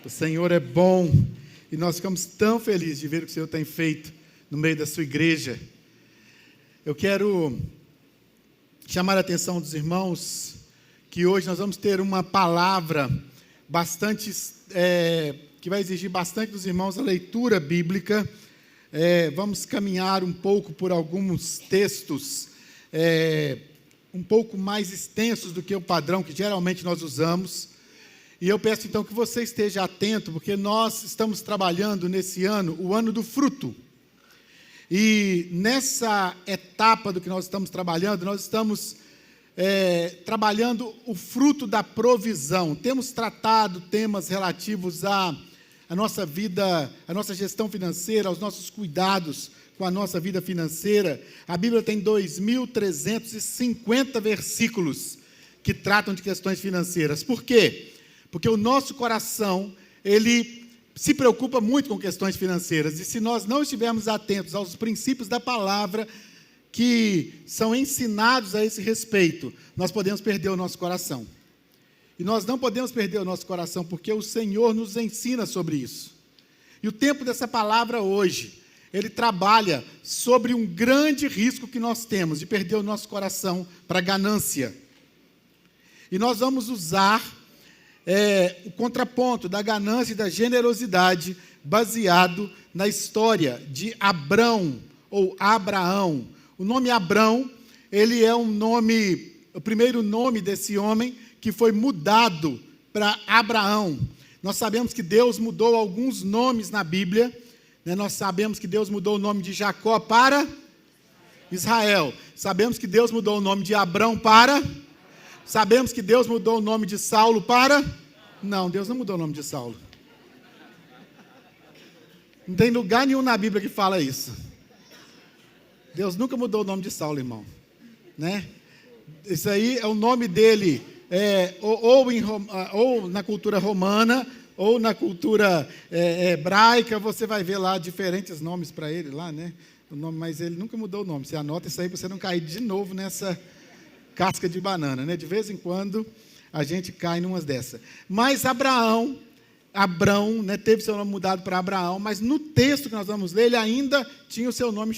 O Senhor é bom e nós ficamos tão felizes de ver o que o Senhor tem feito no meio da sua igreja. Eu quero chamar a atenção dos irmãos que hoje nós vamos ter uma palavra bastante, que vai exigir bastante dos irmãos a leitura bíblica. Vamos caminhar um pouco por alguns textos um pouco mais extensos do que o padrão que geralmente nós usamos. E eu peço então que você esteja atento, porque nós estamos trabalhando nesse ano, o ano do fruto. E nessa etapa do que nós estamos trabalhando, nós estamos trabalhando o fruto da provisão. Temos tratado temas relativos à nossa vida, à nossa gestão financeira, aos nossos cuidados com a nossa vida financeira. A Bíblia tem 2.350 versículos que tratam de questões financeiras. Por quê? Porque o nosso coração, ele se preocupa muito com questões financeiras. E se nós não estivermos atentos aos princípios da palavra que são ensinados a esse respeito, nós podemos perder o nosso coração. E nós não podemos perder o nosso coração, porque o Senhor nos ensina sobre isso. E o tempo dessa palavra hoje, ele trabalha sobre um grande risco que nós temos de perder o nosso coração para a ganância. E nós vamos usar o contraponto da ganância e da generosidade baseado na história de Abrão ou Abraão. O nome Abrão, ele é o primeiro nome desse homem que foi mudado para Abraão. Nós sabemos que Deus mudou alguns nomes na Bíblia, né? Nós sabemos que Deus mudou o nome de Jacó para Israel. Sabemos que Deus mudou o nome de Abrão para... Sabemos que Deus mudou o nome de Saulo para... Não, Deus não mudou o nome de Saulo. Não tem lugar nenhum na Bíblia que fala isso. Deus nunca mudou o nome de Saulo, irmão. Né? Isso aí é o nome dele, ou na cultura romana, ou na cultura hebraica, você vai ver lá diferentes nomes para ele, lá, né? O nome, mas ele nunca mudou o nome. Você anota isso aí para você não cair de novo nessa casca de banana, né? De vez em quando a gente cai numas dessas. Mas Abrão, né, teve seu nome mudado para Abraão, mas no texto que nós vamos ler, ele ainda tinha o seu nome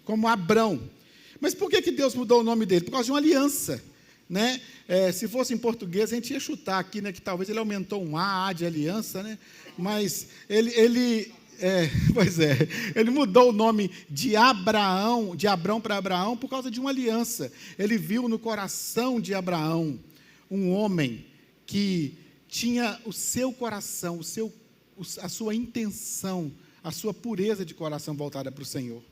como Abrão. Mas por que Deus mudou o nome dele? Por causa de uma aliança, né? Se fosse em português, a gente ia chutar aqui, né, que talvez ele aumentou um A de aliança, né? Mas ele mudou o nome de Abrão para Abraão por causa de uma aliança. Ele viu no coração de Abraão um homem que tinha o seu coração, a sua intenção, a sua pureza de coração voltada para o Senhor.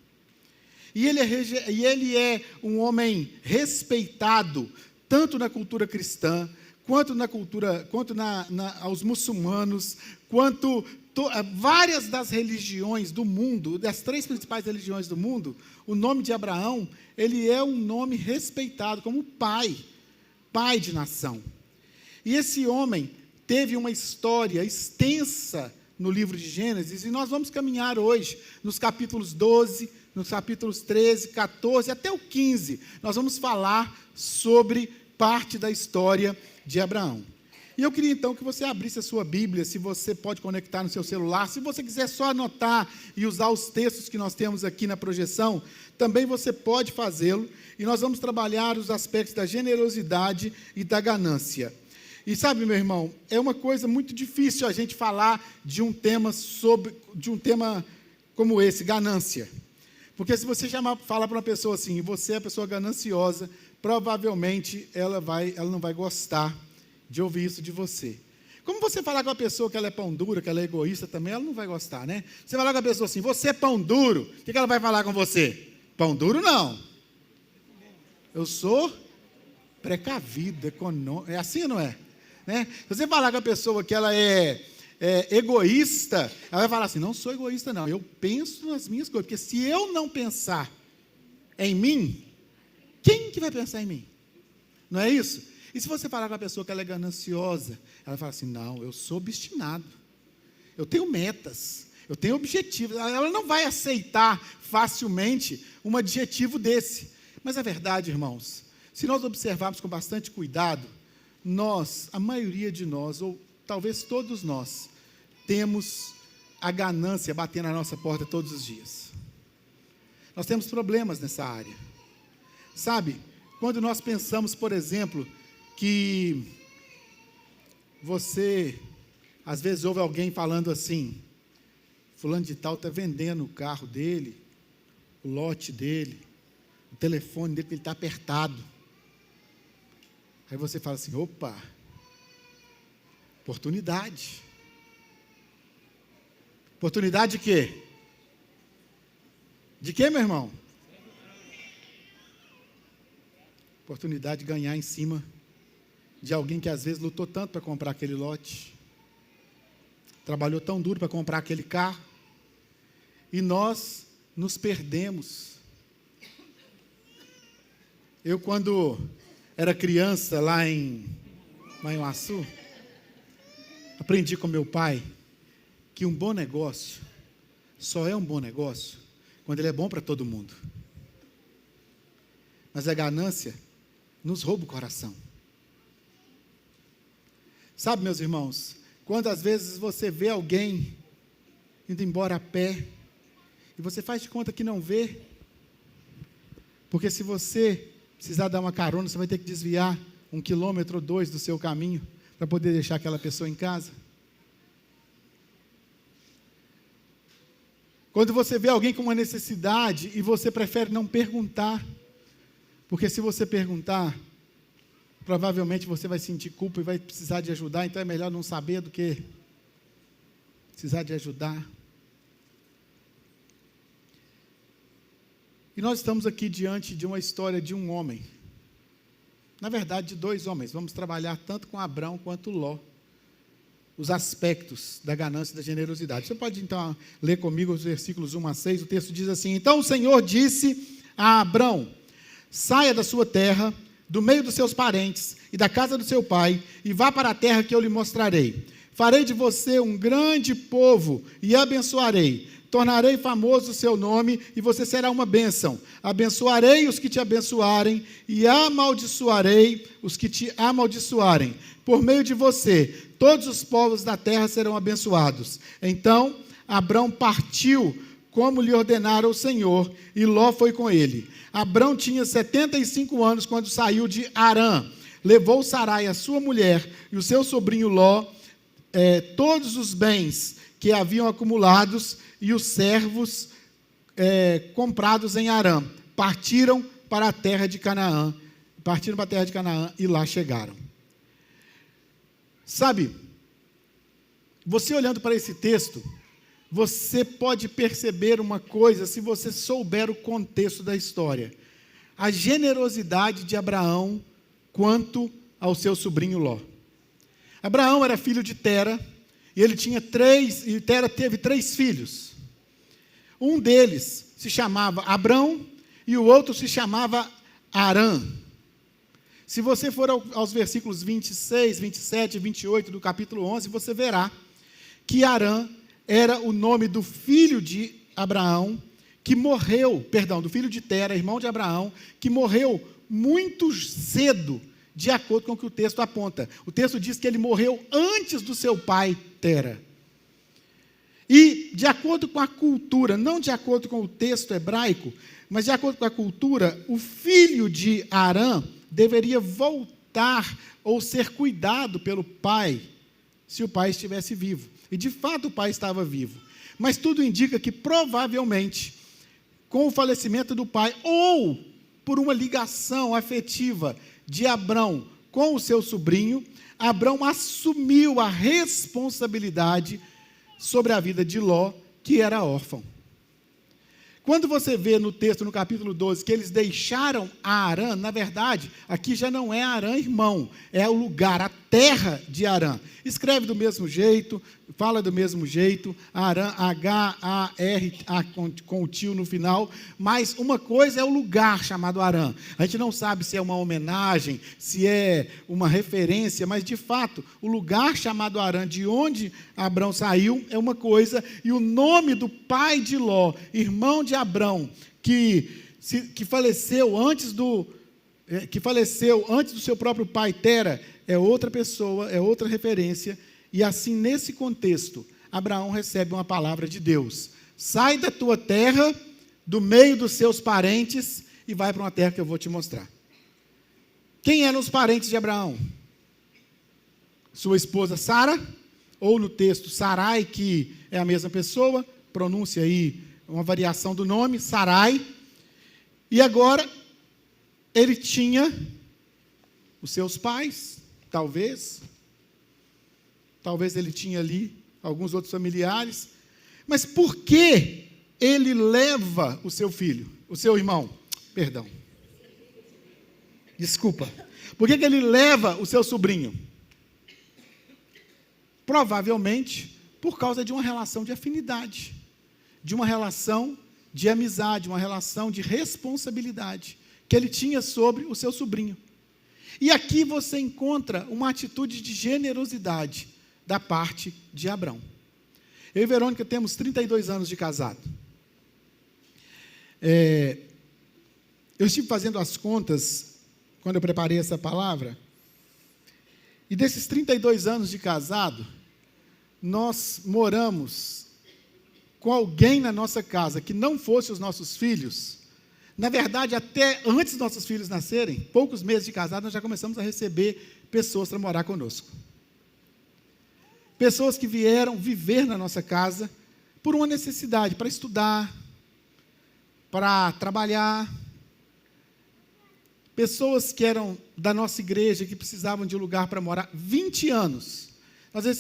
E ele é um homem respeitado, tanto na cultura cristã, quanto aos muçulmanos, quanto várias das religiões do mundo, das 3 principais religiões do mundo. O nome de Abraão, ele é um nome respeitado como pai de nação. E esse homem teve uma história extensa no livro de Gênesis, e nós vamos caminhar hoje nos capítulos 12, nos capítulos 13, 14, até o 15, nós vamos falar sobre parte da história de Abraão. E eu queria então que você abrisse a sua Bíblia, se você pode conectar no seu celular, se você quiser só anotar e usar os textos que nós temos aqui na projeção, também você pode fazê-lo, e nós vamos trabalhar os aspectos da generosidade e da ganância. E sabe, meu irmão, é uma coisa muito difícil a gente falar de um tema como esse, ganância. Porque se você falar para uma pessoa assim, você é a pessoa gananciosa, provavelmente ela não vai gostar de ouvir isso de você. Como você falar com uma pessoa que ela é pão dura, que ela é egoísta também, ela não vai gostar, né? Você falar com a pessoa assim, você é pão duro, o que ela vai falar com você? Pão duro não. Eu sou precavido, econômico, é assim ou não é? Né? Se você falar com a pessoa que ela é egoísta, ela vai falar assim, não sou egoísta não, eu penso nas minhas coisas, porque se eu não pensar em mim, quem que vai pensar em mim? Não é isso? E se você falar com a pessoa que ela é gananciosa, ela vai falar assim, não, eu sou obstinado, eu tenho metas, eu tenho objetivos, ela não vai aceitar facilmente um adjetivo desse. Mas a verdade, irmãos, se nós observarmos com bastante cuidado, a maioria de nós, ou talvez todos nós, temos a ganância batendo na nossa porta todos os dias. Nós temos problemas nessa área. Sabe, quando nós pensamos, por exemplo, que você, às vezes ouve alguém falando assim, fulano de tal está vendendo o carro dele, o lote dele, o telefone dele, ele está apertado. Aí você fala assim, opa, oportunidade. Oportunidade de quê? De quê, meu irmão? Oportunidade de ganhar em cima de alguém que às vezes lutou tanto para comprar aquele lote, trabalhou tão duro para comprar aquele carro, e nós nos perdemos. Eu, quando era criança lá em Manhuaçu, aprendi com meu pai que um bom negócio só é um bom negócio quando ele é bom para todo mundo. Mas a ganância nos rouba o coração. Sabe, meus irmãos, quando às vezes você vê alguém indo embora a pé, e você faz de conta que não vê, porque se você precisar dar uma carona, você vai ter que desviar 1 quilômetro ou 2 do seu caminho, para poder deixar aquela pessoa em casa. Quando você vê alguém com uma necessidade, e você prefere não perguntar, porque se você perguntar, provavelmente você vai sentir culpa e vai precisar de ajudar, então é melhor não saber do que precisar de ajudar. E nós estamos aqui diante de uma história de um homem, na verdade de 2 homens, vamos trabalhar tanto com Abrão quanto Ló, os aspectos da ganância e da generosidade. Você pode então ler comigo os versículos 1 a 6, o texto diz assim, então o Senhor disse a Abrão, saia da sua terra, do meio dos seus parentes e da casa do seu pai, e vá para a terra que eu lhe mostrarei. Farei de você um grande povo e abençoarei. Tornarei famoso o seu nome e você será uma bênção. Abençoarei os que te abençoarem e amaldiçoarei os que te amaldiçoarem. Por meio de você, todos os povos da terra serão abençoados. Então, Abrão partiu como lhe ordenara o Senhor, e Ló foi com ele. Abrão tinha 75 anos quando saiu de Harã. Levou Sarai, a sua mulher, e o seu sobrinho Ló, todos os bens que haviam acumulados, e os servos comprados em Harã. Partiram para a terra de Canaã. E lá chegaram. Sabe, você olhando para esse texto, você pode perceber uma coisa, se você souber o contexto da história. A generosidade de Abraão quanto ao seu sobrinho Ló. Abraão era filho de Tera, e Tera teve 3 filhos. Um deles se chamava Abrão, e o outro se chamava Arã. Se você for aos versículos 26, 27 e 28 do capítulo 11, você verá que Arã era o nome do filho de Abraão, do filho de Tera, irmão de Abraão, que morreu muito cedo, de acordo com o que o texto aponta. O texto diz que ele morreu antes do seu pai, Tera. E, de acordo com a cultura, não de acordo com o texto hebraico, mas de acordo com a cultura, o filho de Arã deveria voltar ou ser cuidado pelo pai, se o pai estivesse vivo. E, de fato, o pai estava vivo. Mas tudo indica que, provavelmente, com o falecimento do pai, ou por uma ligação afetiva de Abrão com o seu sobrinho, Abrão assumiu a responsabilidade sobre a vida de Ló, que era órfão. Quando você vê no texto, no capítulo 12, que eles deixaram a Harã, na verdade, aqui já não é Harã irmão, é o lugar, a terra de Harã. Escreve do mesmo jeito, fala do mesmo jeito, Harã, H-A-R, com o tio no final, mas uma coisa é o lugar chamado Harã. A gente não sabe se é uma homenagem, se é uma referência, mas de fato, o lugar chamado Harã, de onde Abrão saiu, é uma coisa, e o nome do pai de Ló, irmão de Abrão, que faleceu antes do seu próprio pai Tera, é outra pessoa, é outra referência, e assim, nesse contexto, Abraão recebe uma palavra de Deus: sai da tua terra, do meio dos seus parentes, e vai para uma terra que eu vou te mostrar. Quem eram os parentes de Abraão? Sua esposa Sara, ou no texto Sarai, que é a mesma pessoa, pronúncia aí uma variação do nome, Sarai. E agora, ele tinha os seus pais, talvez ele tinha ali alguns outros familiares, mas por que ele leva o seu filho, o seu irmão? Perdão. Desculpa. Por que ele leva o seu sobrinho? Provavelmente por causa de uma relação de afinidade, de uma relação de amizade, uma relação de responsabilidade que ele tinha sobre o seu sobrinho. E aqui você encontra uma atitude de generosidade da parte de Abrão. Eu e Verônica temos 32 anos de casado. Eu estive fazendo as contas quando eu preparei essa palavra, e desses 32 anos de casado, nós moramos com alguém na nossa casa que não fosse os nossos filhos. Na verdade, até antes dos nossos filhos nascerem, poucos meses de casado, nós já começamos a receber pessoas para morar conosco. Pessoas que vieram viver na nossa casa por uma necessidade, para estudar, para trabalhar. Pessoas que eram da nossa igreja, que precisavam de um lugar para morar. 20 anos.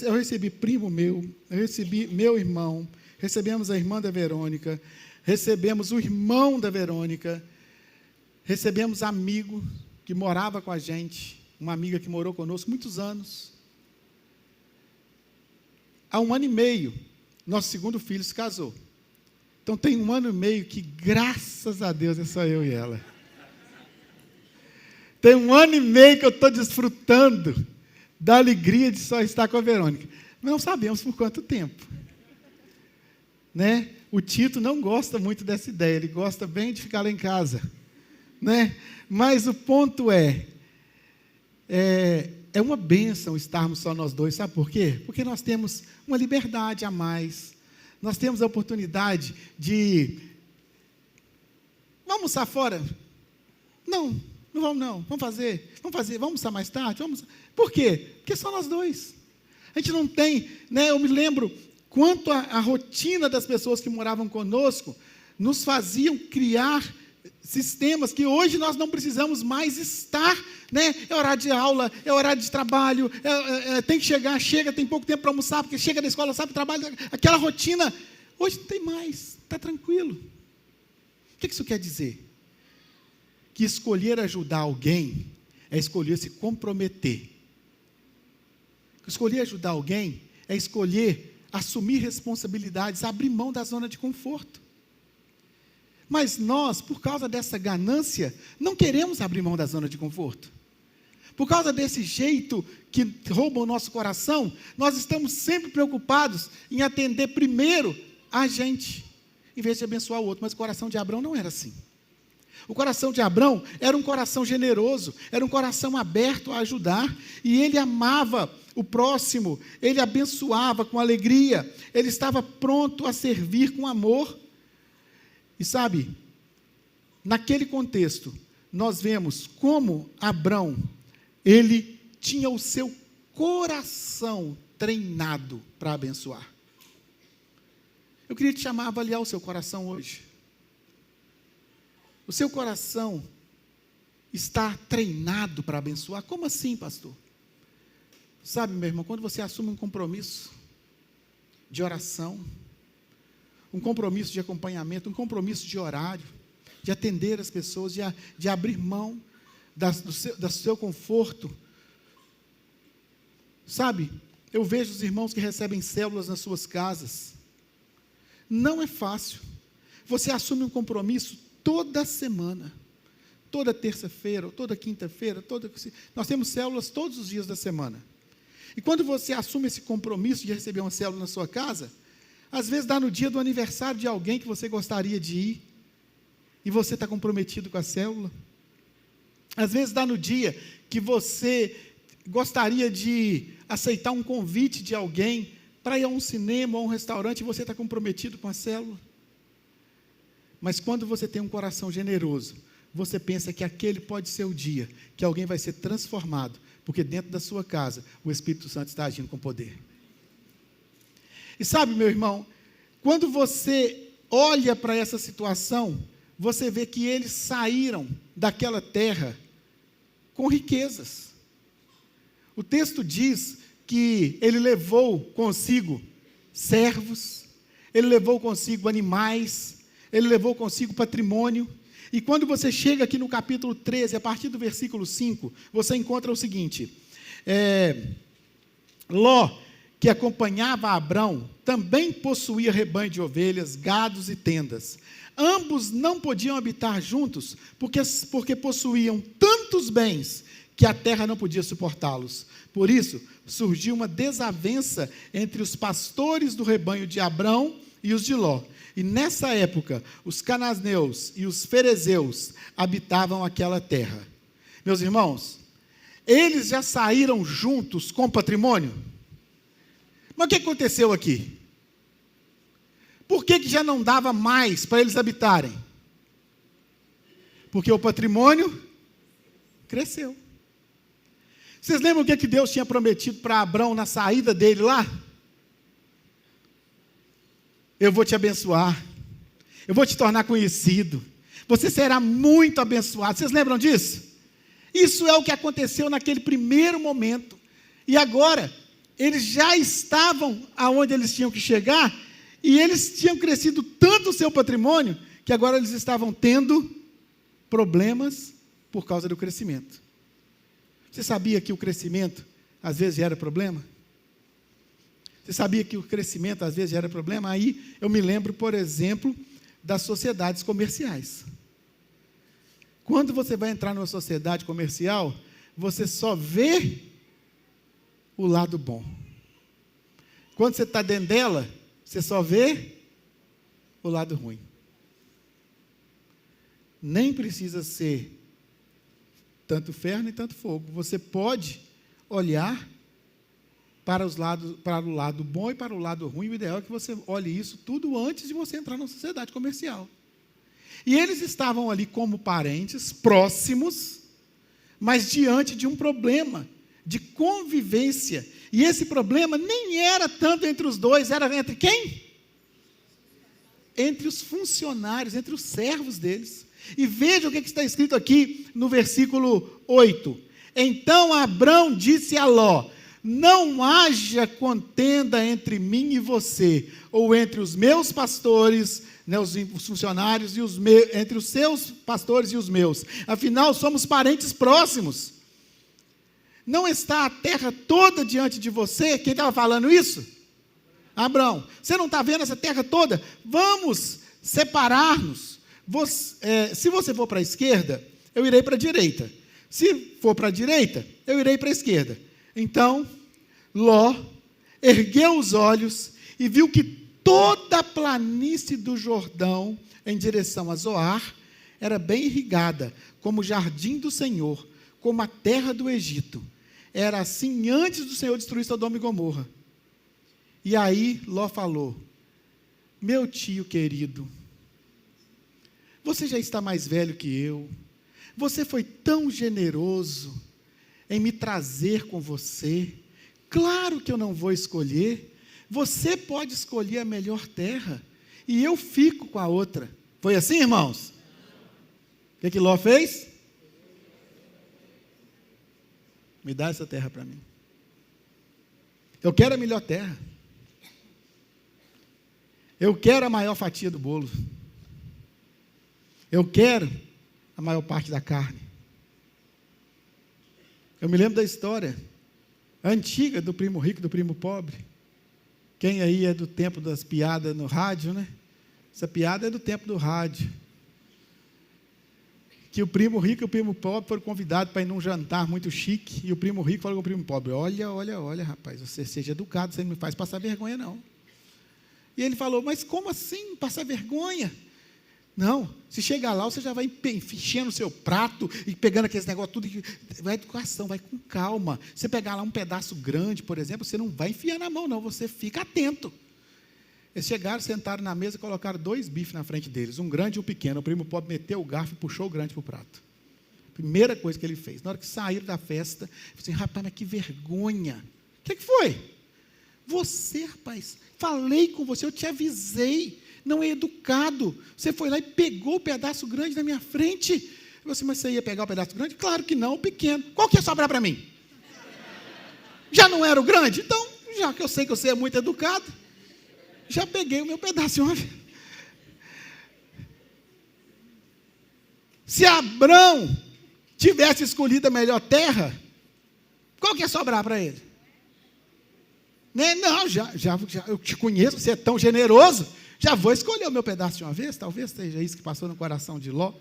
Eu recebi primo meu, eu recebi meu irmão, recebemos a irmã da Verônica, recebemos o irmão da Verônica, recebemos amigo que morava com a gente, uma amiga que morou conosco muitos anos. Há 1 ano e meio, nosso segundo filho se casou. Então tem 1 ano e meio que, graças a Deus, é só eu e ela. Tem 1 ano e meio que eu estou desfrutando da alegria de só estar com a Verônica. Não sabemos por quanto tempo. Né? O Tito não gosta muito dessa ideia, ele gosta bem de ficar lá em casa. Né? Mas o ponto é uma bênção estarmos só nós dois, sabe por quê? Porque nós temos uma liberdade a mais, nós temos a oportunidade de... Vamos almoçar fora? Não vamos não, vamos fazer, vamos almoçar mais tarde, Por quê? Porque só nós dois. A gente não tem, né? Eu me lembro quanto a rotina das pessoas que moravam conosco nos faziam criar sistemas que hoje nós não precisamos mais estar, né? É horário de aula, é horário de trabalho, tem que chega, tem pouco tempo para almoçar, porque chega da escola, sabe, trabalho, aquela rotina. Hoje não tem mais, está tranquilo. O que isso quer dizer? Que escolher ajudar alguém é escolher se comprometer. Escolher ajudar alguém é escolher assumir responsabilidades, abrir mão da zona de conforto. Mas nós, por causa dessa ganância, não queremos abrir mão da zona de conforto. Por causa desse jeito que rouba o nosso coração, nós estamos sempre preocupados em atender primeiro a gente, em vez de abençoar o outro. Mas o coração de Abrão não era assim. O coração de Abrão era um coração generoso, era um coração aberto a ajudar, e ele amava o próximo, ele abençoava com alegria, ele estava pronto a servir com amor. E sabe, naquele contexto, nós vemos como Abrão, ele tinha o seu coração treinado para abençoar. Eu queria te chamar a avaliar o seu coração hoje. O seu coração está treinado para abençoar? Como assim, pastor? Sabe, meu irmão, quando você assume um compromisso de oração, um compromisso de acompanhamento, um compromisso de horário, de atender as pessoas, de abrir mão do seu conforto. Sabe, eu vejo os irmãos que recebem células nas suas casas. Não é fácil. Você assume um compromisso toda semana, toda terça-feira, toda quinta-feira, nós temos células todos os dias da semana. E quando você assume esse compromisso de receber uma célula na sua casa, às vezes dá no dia do aniversário de alguém que você gostaria de ir, e você está comprometido com a célula. Às vezes dá no dia que você gostaria de aceitar um convite de alguém para ir a um cinema ou a um restaurante e você está comprometido com a célula. Mas quando você tem um coração generoso, você pensa que aquele pode ser o dia que alguém vai ser transformado, porque dentro da sua casa o Espírito Santo está agindo com poder. E sabe, meu irmão, quando você olha para essa situação, você vê que eles saíram daquela terra com riquezas. O texto diz que ele levou consigo servos, ele levou consigo animais, ele levou consigo patrimônio. E quando você chega aqui no capítulo 13, a partir do versículo 5, você encontra o seguinte: Ló, que acompanhava Abrão, também possuía rebanho de ovelhas, gados e tendas. Ambos não podiam habitar juntos, porque possuíam tantos bens que a terra não podia suportá-los. Por isso, surgiu uma desavença entre os pastores do rebanho de Abrão e os de Ló. E nessa época, os cananeus e os ferezeus habitavam aquela terra. Meus irmãos, eles já saíram juntos com patrimônio? Mas o que aconteceu aqui? Por que já não dava mais para eles habitarem? Porque o patrimônio cresceu. Vocês lembram o que Deus tinha prometido para Abrão na saída dele lá? Eu vou te abençoar, eu vou te tornar conhecido, você será muito abençoado. Vocês lembram disso? Isso é o que aconteceu naquele primeiro momento. E agora, eles já estavam aonde eles tinham que chegar, e eles tinham crescido tanto o seu patrimônio, que agora eles estavam tendo problemas por causa do crescimento. Você sabia que o crescimento às vezes gera problema? Você sabia que o crescimento às vezes gera problema? Aí eu me lembro, por exemplo, das sociedades comerciais. Quando você vai entrar numa sociedade comercial, você só vê o lado bom. Quando você está dentro dela, você só vê o lado ruim. Nem precisa ser tanto ferro nem tanto fogo. Você pode olhar para o lado bom e para o lado ruim. O ideal é que você olhe isso tudo antes de você entrar na sociedade comercial. E eles estavam ali como parentes, próximos, mas diante de um problema de convivência. E esse problema nem era tanto entre os dois, era entre quem? Entre os funcionários, entre os servos deles. E veja o que está escrito aqui no versículo 8. Então Abrão disse a Ló: não haja contenda entre mim e você, ou entre os meus pastores, né, os funcionários, entre os seus pastores e os meus. Afinal, somos parentes próximos. Não está a terra toda diante de você? Quem estava falando isso? Abrão. Você não está vendo essa terra toda? Vamos separar-nos. Se você for para a esquerda, eu irei para a direita. Se for para a direita, eu irei para a esquerda. Então, Ló ergueu os olhos e viu que toda a planície do Jordão, em direção a Zoar, era bem irrigada, como o jardim do Senhor, como a terra do Egito. Era assim antes do Senhor destruir Sodoma e Gomorra. E aí Ló falou: meu tio querido, você já está mais velho que eu, você foi tão generoso em me trazer com você, claro que eu não vou escolher, você pode escolher a melhor terra, e eu fico com a outra. Foi assim, irmãos? O que Ló fez? Me dá essa terra para mim. Eu quero a melhor terra. Eu quero a maior fatia do bolo. Eu quero a maior parte da carne. Eu me lembro da história antiga do primo rico e do primo pobre. Quem aí é do tempo das piadas no rádio, né? Essa piada é do tempo do rádio. Que o primo rico e o primo pobre foram convidados para ir num jantar muito chique, e o primo rico falou com o primo pobre: olha, rapaz, você seja educado, você não me faz passar vergonha, não. E ele falou: mas como assim passar vergonha? Não, se chegar lá, você já vai enchendo o seu prato e pegando aqueles negócios tudo. Vai educação, vai com calma. Você pegar lá um pedaço grande, por exemplo, você não vai enfiar na mão, não, você fica atento. Eles chegaram, sentaram na mesa e colocaram 2 bifes na frente deles, um grande e um pequeno. O primo pobre meteu o garfo e puxou o grande para o prato. Primeira coisa que ele fez. Na hora que saíram da festa, ele falou assim, rapaz, mas que vergonha. O que falei? Você, rapaz, falei com você, eu te avisei. Não é educado. Você foi lá e pegou o pedaço grande na minha frente. Eu falei assim, mas você ia pegar o pedaço grande? Claro que não, o pequeno. Qual que ia sobrar para mim? Já não era o grande? Então, já que eu sei que você é muito educado, já peguei o meu pedaço. Se Abrão tivesse escolhido a melhor terra, qual que ia sobrar para ele? Né? Não, já eu te conheço, você é tão generoso, já vou escolher o meu pedaço de uma vez, talvez seja isso que passou no coração de Ló.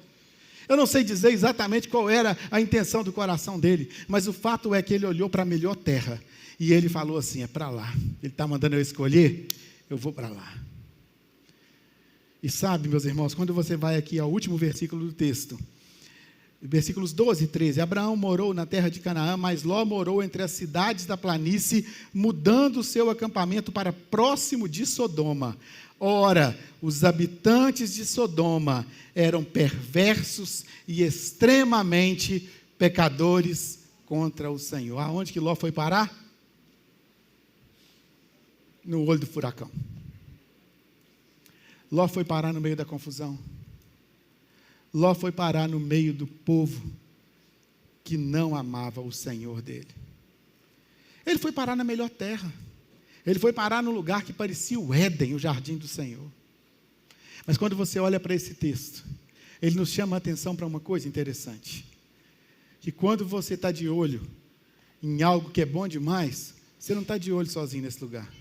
Eu não sei dizer exatamente qual era a intenção do coração dele, mas o fato é que ele olhou para a melhor terra, e ele falou assim, é para lá, ele está mandando eu escolher, eu vou para lá. E sabe, meus irmãos, quando você vai aqui ao último versículo do texto, versículos 12 e 13, Abraão morou na terra de Canaã, mas Ló morou entre as cidades da planície, mudando o seu acampamento para próximo de Sodoma. Ora, os habitantes de Sodoma eram perversos e extremamente pecadores contra o Senhor. Aonde que Ló foi parar? No olho do furacão. Ló foi parar no meio da confusão. Ló foi parar no meio do povo que não amava o Senhor dele. Ele foi parar na melhor terra. Ele foi parar no lugar que parecia o Éden, o jardim do Senhor. Mas quando você olha para esse texto, ele nos chama a atenção para uma coisa interessante. Que quando você está de olho em algo que é bom demais, você não está de olho sozinho nesse lugar.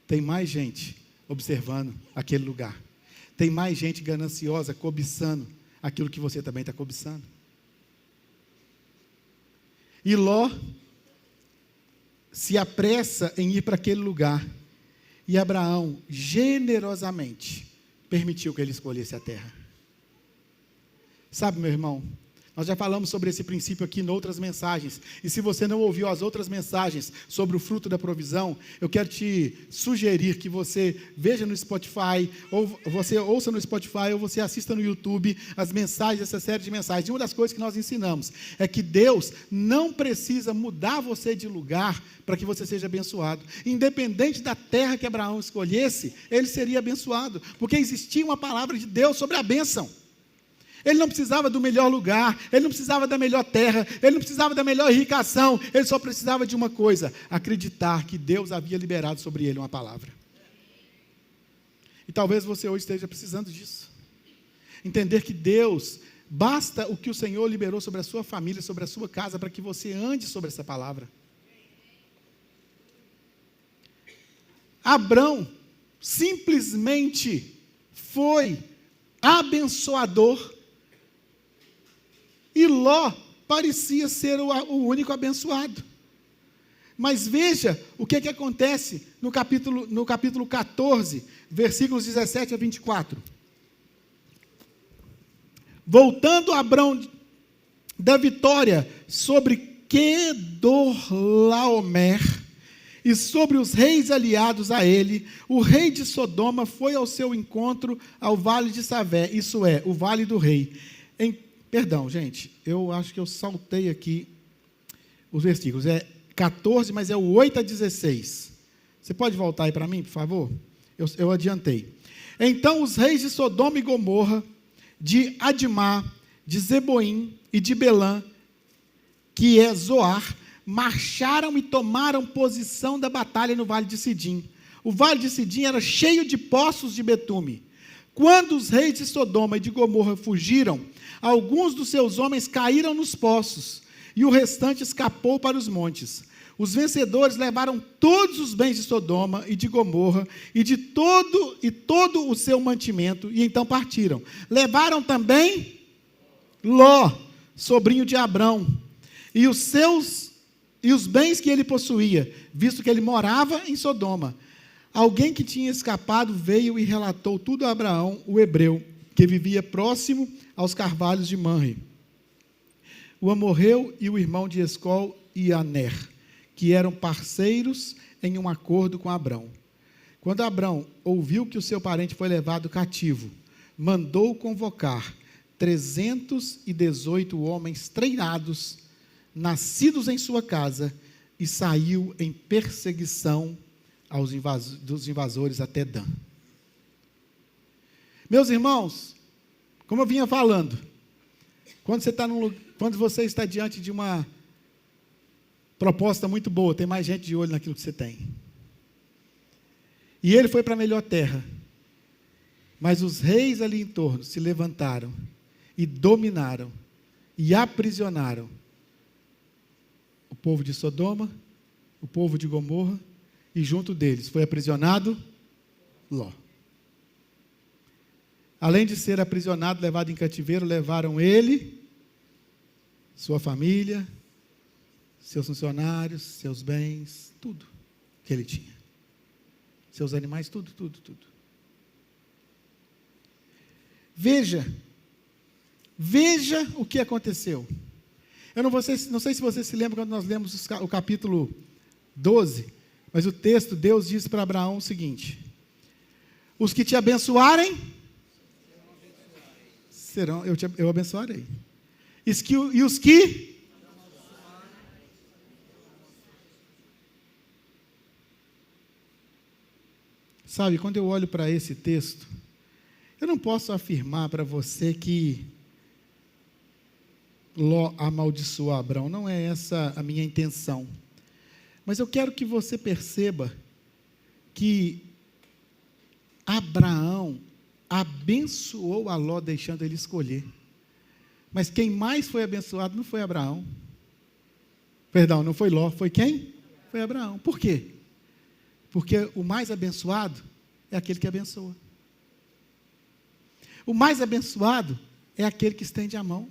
Tem mais gente observando aquele lugar. Tem mais gente gananciosa, cobiçando aquilo que você também está cobiçando. E Ló se apressa em ir para aquele lugar. E Abraão, generosamente, permitiu que ele escolhesse a terra. Sabe, meu irmão, nós já falamos sobre esse princípio aqui em outras mensagens. E se você não ouviu as outras mensagens sobre o fruto da provisão, eu quero te sugerir que você veja no Spotify, ou você ouça no Spotify, ou você assista no YouTube as mensagens, essa série de mensagens. E uma das coisas que nós ensinamos é que Deus não precisa mudar você de lugar para que você seja abençoado. Independente da terra que Abraão escolhesse, ele seria abençoado, porque existia uma palavra de Deus sobre a bênção. Ele não precisava do melhor lugar, ele não precisava da melhor terra, ele não precisava da melhor irrigação, ele só precisava de uma coisa, acreditar que Deus havia liberado sobre ele uma palavra. E talvez você hoje esteja precisando disso. Entender que Deus, basta o que o Senhor liberou sobre a sua família, sobre a sua casa, para que você ande sobre essa palavra. Abrão simplesmente foi abençoador, e Ló parecia ser o único abençoado. Mas veja o que acontece no capítulo 14, versículos 17 a 24. Voltando Abrão da vitória sobre Quedorlaomer e sobre os reis aliados a ele, o rei de Sodoma foi ao seu encontro ao vale de Savé, isso é, o vale do rei. Perdão, gente, eu acho que eu saltei aqui os versículos. É 14, mas é o 8 a 16. Você pode voltar aí para mim, por favor? Eu adiantei. Então os reis de Sodoma e Gomorra, de Admá, de Zeboim e de Belã, que é Zoar, marcharam e tomaram posição da batalha no vale de Sidim. O vale de Sidim era cheio de poços de betume. Quando os reis de Sodoma e de Gomorra fugiram, alguns dos seus homens caíram nos poços, e o restante escapou para os montes. Os vencedores levaram todos os bens de Sodoma e de Gomorra, e todo o seu mantimento, e então partiram. Levaram também Ló, sobrinho de Abrão, e os bens que ele possuía, visto que ele morava em Sodoma. Alguém que tinha escapado veio e relatou tudo a Abraão, o hebreu, que vivia próximo aos carvalhos de Manre, o amorreu e o irmão de Escol e Aner, que eram parceiros em um acordo com Abrão. Quando Abrão ouviu que o seu parente foi levado cativo, mandou convocar 318 homens treinados, nascidos em sua casa, e saiu em perseguição dos invasores até Dan. Meus irmãos, como eu vinha falando, quando você está diante de uma proposta muito boa, tem mais gente de olho naquilo que você tem. E ele foi para a melhor terra. Mas os reis ali em torno se levantaram e dominaram e aprisionaram o povo de Sodoma, o povo de Gomorra, e junto deles foi aprisionado Ló. Além de ser aprisionado, levado em cativeiro, levaram ele, sua família, seus funcionários, seus bens, tudo que ele tinha. Seus animais, tudo. Veja o que aconteceu. Eu não sei se você se lembra quando nós lemos o capítulo 12, mas o texto, Deus disse para Abraão o seguinte: os que te abençoarem, eu abençoarei. E os que sabe, quando eu olho para esse texto, eu não posso afirmar para você que Ló amaldiçoou Abrão, não é essa a minha intenção. Mas eu quero que você perceba que Abraão abençoou a Ló, deixando ele escolher. Mas quem mais foi abençoado não foi Abraão. Perdão, não foi Ló, foi quem? Foi Abraão. Por quê? Porque o mais abençoado é aquele que abençoa. O mais abençoado é aquele que estende a mão.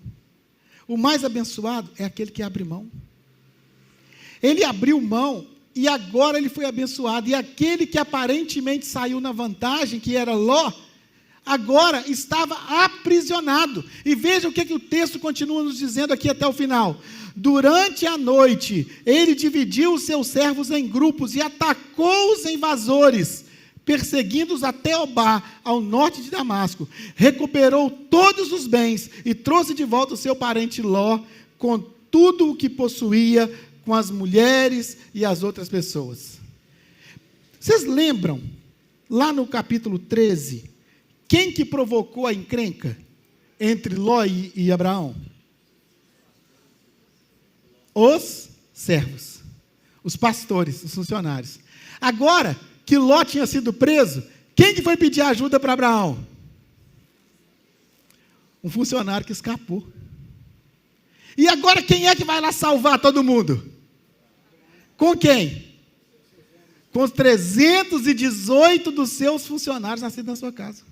O mais abençoado é aquele que abre mão. Ele abriu mão e agora ele foi abençoado. E aquele que aparentemente saiu na vantagem, que era Ló, agora estava aprisionado. E veja o que o texto continua nos dizendo aqui até o final. Durante a noite, ele dividiu os seus servos em grupos e atacou os invasores, perseguindo-os até Obá, ao norte de Damasco. Recuperou todos os bens e trouxe de volta o seu parente Ló, com tudo o que possuía, com as mulheres e as outras pessoas. Vocês lembram, lá no capítulo 13, quem que provocou a encrenca entre Ló e Abraão? Os servos, os pastores, os funcionários. Agora que Ló tinha sido preso, quem que foi pedir ajuda para Abraão? Um funcionário que escapou. E agora quem é que vai lá salvar todo mundo? Com quem? Com os 318 dos seus funcionários nascidos na sua casa.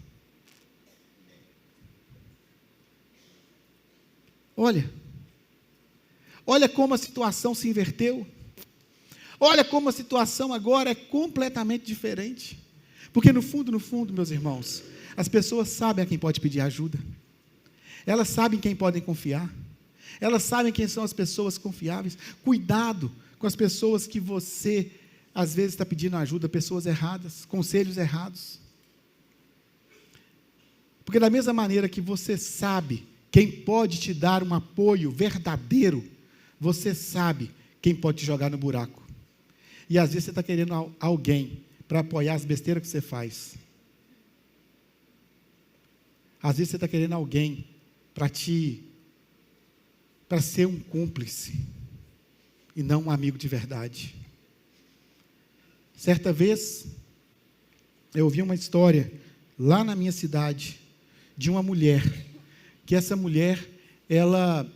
Olha como a situação se inverteu. Olha como a situação agora é completamente diferente. Porque no fundo, meus irmãos, as pessoas sabem a quem pode pedir ajuda. Elas sabem quem podem confiar. Elas sabem quem são as pessoas confiáveis. Cuidado com as pessoas que você, às vezes, está pedindo ajuda, pessoas erradas, conselhos errados. Porque da mesma maneira que você sabe quem pode te dar um apoio verdadeiro, você sabe quem pode te jogar no buraco. E às vezes você está querendo alguém para apoiar as besteiras que você faz. Às vezes você está querendo alguém para ser um cúmplice e não um amigo de verdade. Certa vez, eu ouvi uma história lá na minha cidade de uma mulher, que essa mulher, ela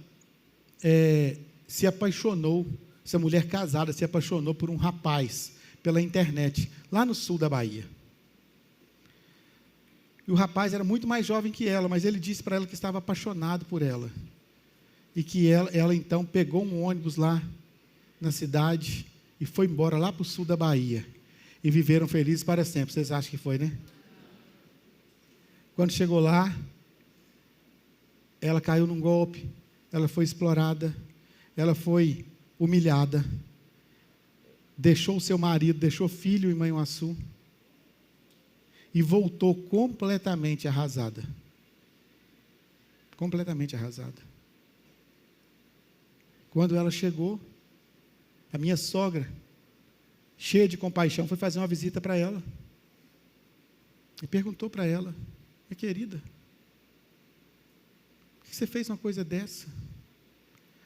se apaixonou, essa mulher casada se apaixonou por um rapaz, pela internet, lá no sul da Bahia. E o rapaz era muito mais jovem que ela, mas ele disse para ela que estava apaixonado por ela. E que ela então pegou um ônibus lá na cidade e foi embora lá para o sul da Bahia. E viveram felizes para sempre. Vocês acham que foi, né? Quando chegou lá, ela caiu num golpe, ela foi explorada, ela foi humilhada, deixou o seu marido, deixou filho em Manhuaçu e voltou completamente arrasada. Completamente arrasada. Quando ela chegou, a minha sogra, cheia de compaixão, foi fazer uma visita para ela e perguntou para ela: minha querida, por que você fez uma coisa dessa?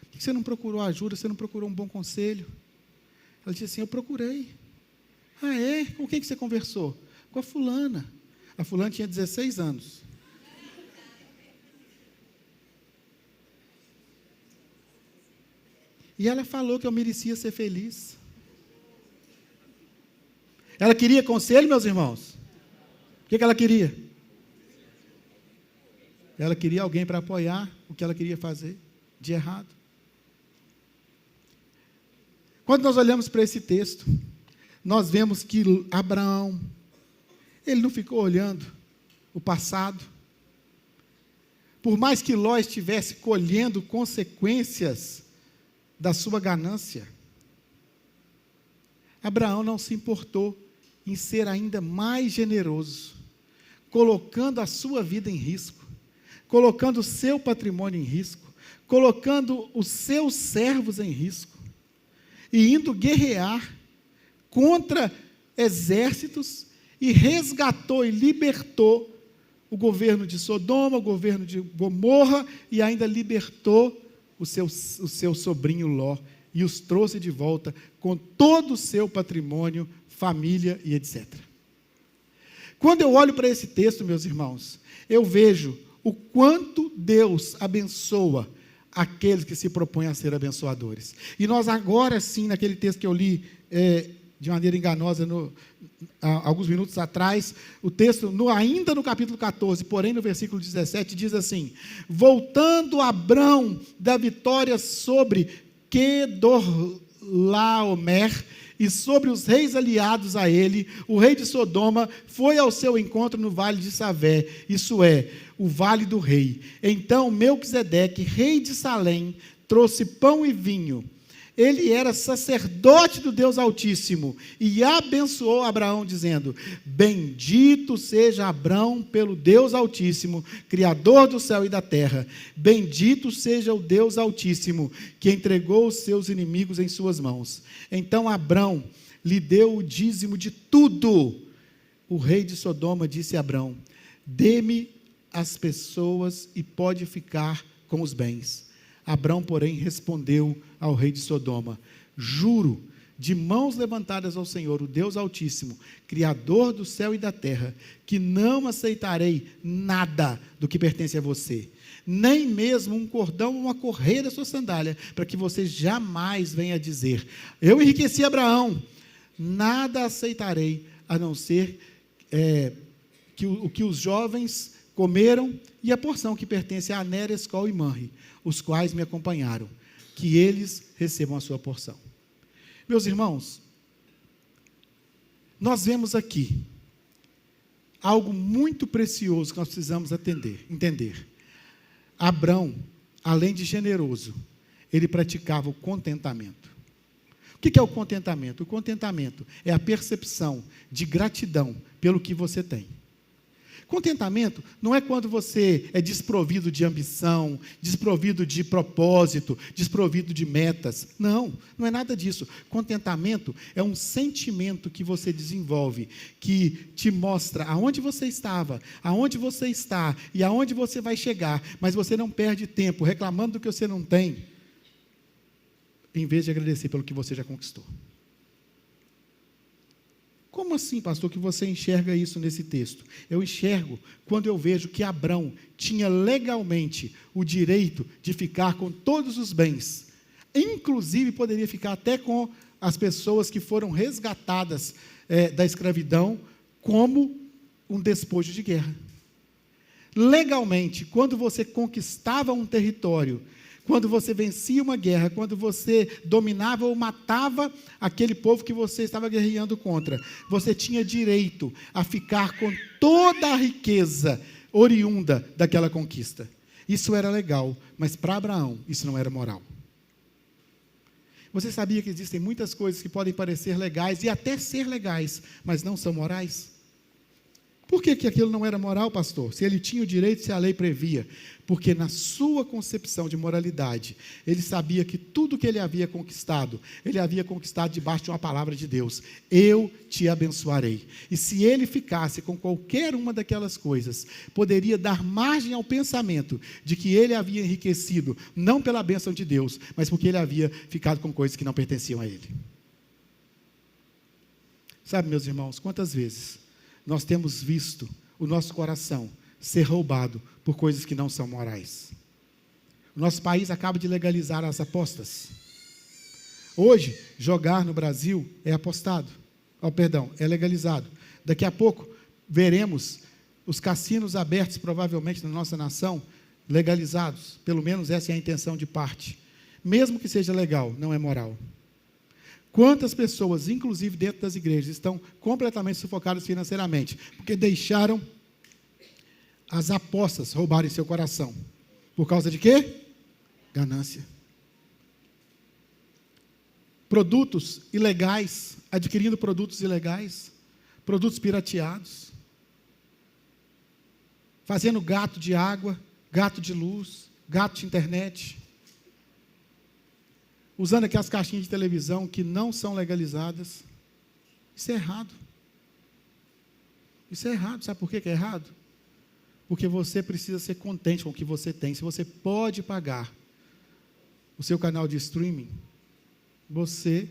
Por que você não procurou ajuda, você não procurou um bom conselho? Ela disse assim: eu procurei. Ah, é? Com quem que você conversou? Com a fulana. A fulana tinha 16 anos. E ela falou que eu merecia ser feliz. Ela queria conselho, meus irmãos? O que ela queria? Ela queria alguém para apoiar o que ela queria fazer de errado. Quando nós olhamos para esse texto, nós vemos que Abraão, ele não ficou olhando o passado. Por mais que Ló estivesse colhendo consequências da sua ganância, Abraão não se importou em ser ainda mais generoso, colocando a sua vida em risco, colocando o seu patrimônio em risco, colocando os seus servos em risco, e indo guerrear contra exércitos, e resgatou e libertou o governo de Sodoma, o governo de Gomorra, e ainda libertou o seu sobrinho Ló, e os trouxe de volta com todo o seu patrimônio, família e etc. Quando eu olho para esse texto, meus irmãos, eu vejo o quanto Deus abençoa aqueles que se propõem a ser abençoadores. E nós agora sim, naquele texto que eu li de maneira enganosa alguns minutos atrás, o texto, ainda no capítulo 14, porém no versículo 17, diz assim: voltando Abrão da vitória sobre Quedorlaomer e sobre os reis aliados a ele, o rei de Sodoma foi ao seu encontro no vale de Savé, isso é, o vale do rei. Então Melquisedeque, rei de Salém, trouxe pão e vinho. Ele era sacerdote do Deus Altíssimo e abençoou Abraão, dizendo: bendito seja Abrão pelo Deus Altíssimo, Criador do céu e da terra. Bendito seja o Deus Altíssimo, que entregou os seus inimigos em suas mãos. Então Abrão lhe deu o dízimo de tudo. O rei de Sodoma disse a Abrão: dê-me as pessoas e pode ficar com os bens. Abrão, porém, respondeu ao rei de Sodoma: juro, de mãos levantadas ao Senhor, o Deus Altíssimo, Criador do céu e da terra, que não aceitarei nada do que pertence a você, nem mesmo um cordão ou uma correia da sua sandália, para que você jamais venha dizer: eu enriqueci Abraão. Nada aceitarei, a não ser o que os jovens comeram e a porção que pertence a Aner, Escol e Manre, os quais me acompanharam, que eles recebam a sua porção. Meus irmãos, nós vemos aqui algo muito precioso que nós precisamos entender. Abrão, além de generoso, ele praticava o contentamento. O que é o contentamento? O contentamento é a percepção de gratidão pelo que você tem. Contentamento não é quando você é desprovido de ambição, desprovido de propósito, desprovido de metas. Não é nada disso. Contentamento é um sentimento que você desenvolve, que te mostra aonde você estava, aonde você está e aonde você vai chegar, mas você não perde tempo reclamando do que você não tem, em vez de agradecer pelo que você já conquistou. Como assim, pastor, que você enxerga isso nesse texto? Eu enxergo quando eu vejo que Abrão tinha legalmente o direito de ficar com todos os bens, inclusive poderia ficar até com as pessoas que foram resgatadas da escravidão como um despojo de guerra. Legalmente, quando você conquistava um território, quando você vencia uma guerra, quando você dominava ou matava aquele povo que você estava guerreando contra, você tinha direito a ficar com toda a riqueza oriunda daquela conquista. Isso era legal, mas para Abraão isso não era moral. Você sabia que existem muitas coisas que podem parecer legais e até ser legais, mas não são morais? Por que aquilo não era moral, pastor? Se ele tinha o direito, se a lei previa. Porque na sua concepção de moralidade, ele sabia que tudo que ele havia conquistado debaixo de uma palavra de Deus. Eu te abençoarei. E se ele ficasse com qualquer uma daquelas coisas, poderia dar margem ao pensamento de que ele havia enriquecido, não pela bênção de Deus, mas porque ele havia ficado com coisas que não pertenciam a ele. Sabe, meus irmãos, quantas vezes nós temos visto o nosso coração ser roubado por coisas que não são morais? O nosso país acaba de legalizar as apostas. Hoje, jogar no Brasil é é legalizado. Daqui a pouco, veremos os cassinos abertos, provavelmente, na nossa nação, legalizados. Pelo menos essa é a intenção de parte. Mesmo que seja legal, não é moral. Quantas pessoas, inclusive dentro das igrejas, estão completamente sufocadas financeiramente, porque deixaram as apostas roubarem seu coração. Por causa de quê? Ganância. Produtos ilegais, adquirindo produtos ilegais, produtos pirateados, fazendo gato de água, gato de luz, gato de internet, usando aquelas caixinhas de televisão que não são legalizadas. Isso é errado. Isso é errado. Sabe por que é errado? Porque você precisa ser contente com o que você tem. Se você pode pagar o seu canal de streaming, você